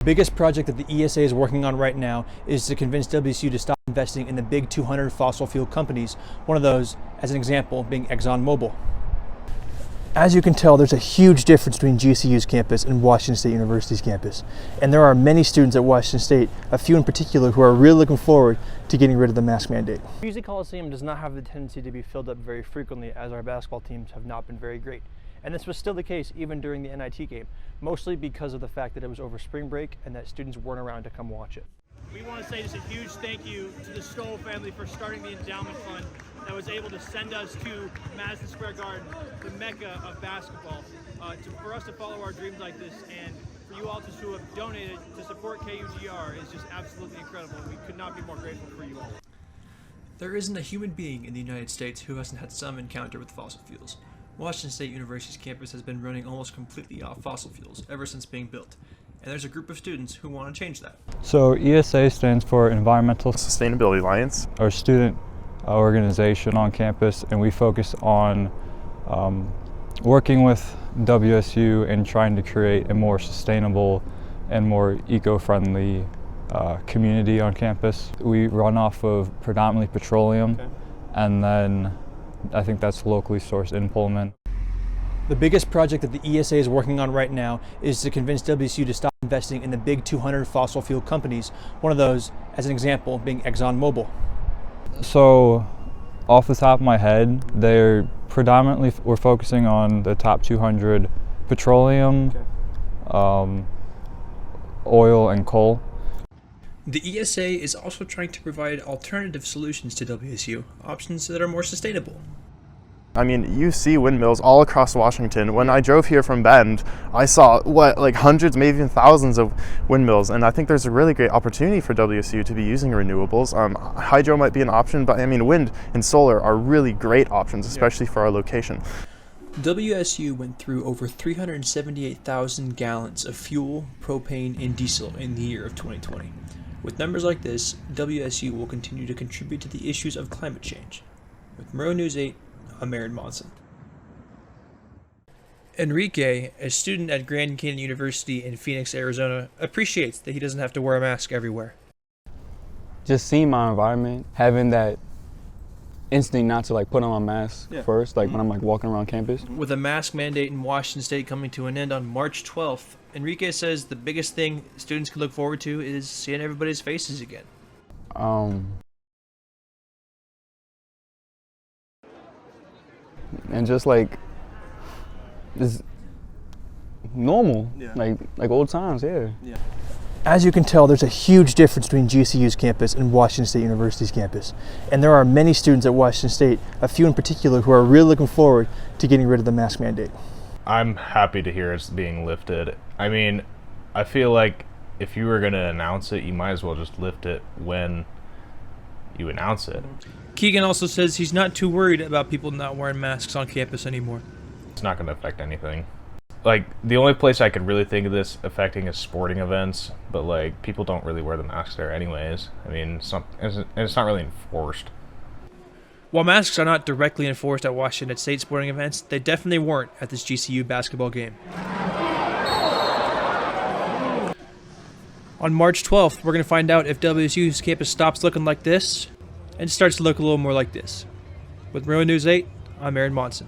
The biggest project that the ESA is working on right now is to convince WSU to stop investing in the big 200 fossil fuel companies, one of those, as an example, being ExxonMobil. As you can tell, there's a huge difference between GCU's campus and Washington State University's campus. And there are many students at Washington State, a few in particular, who are really looking forward to getting rid of the mask mandate. Music Coliseum does not have the tendency to be filled up very frequently, as our basketball teams have not been very great. And this was still the case even during the NIT game, mostly because of the fact that it was over spring break and that students weren't around to come watch it. We want to say just a huge thank you to the Stoll family for starting the endowment fund that was able to send us to Madison Square Garden, the mecca of basketball, for us to follow our dreams like this, and for you all to have donated to support KUGR is just absolutely incredible. We could not be more grateful for you all. There isn't a human being in the United States who hasn't had some encounter with fossil fuels. Washington State University's campus has been running almost completely off fossil fuels ever since being built, and there's a group of students who want to change that. So ESA stands for Environmental Sustainability Alliance, our student organization on campus, and we focus on working with WSU and trying to create a more sustainable and more eco-friendly community on campus. We run off of predominantly petroleum, and then I think that's locally sourced in Pullman. The biggest project that the ESA is working on right now is to convince WSU to stop investing in the big 200 fossil fuel companies, one of those, as an example, being ExxonMobil. So, off the top of my head, they're predominantly, we're focusing on the top 200 petroleum, oil, and coal. The ESA is also trying to provide alternative solutions to WSU, options that are more sustainable. I mean, you see windmills all across Washington. When I drove here from Bend, I saw, like hundreds, maybe even thousands of windmills, and I think there's a really great opportunity for WSU to be using renewables. Hydro might be an option, but I mean, wind and solar are really great options, especially for our location. WSU went through over 378,000 gallons of fuel, propane, and diesel in the year of 2020. With numbers like this, WSU will continue to contribute to the issues of climate change. With Monroe News 8, I'm Monson. Enrique, a student at Grand Canyon University in Phoenix, Arizona, appreciates that he doesn't have to wear a mask everywhere. Just seeing my environment, having that instinct not to put on my mask first, when I'm walking around campus. With a mask mandate in Washington State coming to an end on March 12th, Enrique says the biggest thing students can look forward to is seeing everybody's faces again. And just normal, like old times, yeah. As you can tell, there's a huge difference between GCU's campus and Washington State University's campus. And there are many students at Washington State, a few in particular, who are really looking forward to getting rid of the mask mandate. I'm happy to hear it's being lifted. I mean, I feel like if you were going to announce it, you might as well just lift it when you announce it. Keegan also says he's not too worried about people not wearing masks on campus anymore. It's not going to affect anything. The only place I could really think of this affecting is sporting events, but people don't really wear the masks there anyways. I mean, it's not really enforced. While masks are not directly enforced at Washington State sporting events, they definitely weren't at this GCU basketball game. On March 12th, we're going to find out if WSU's campus stops looking like this and starts to look a little more like this. With Monroe News 8, I'm Monson.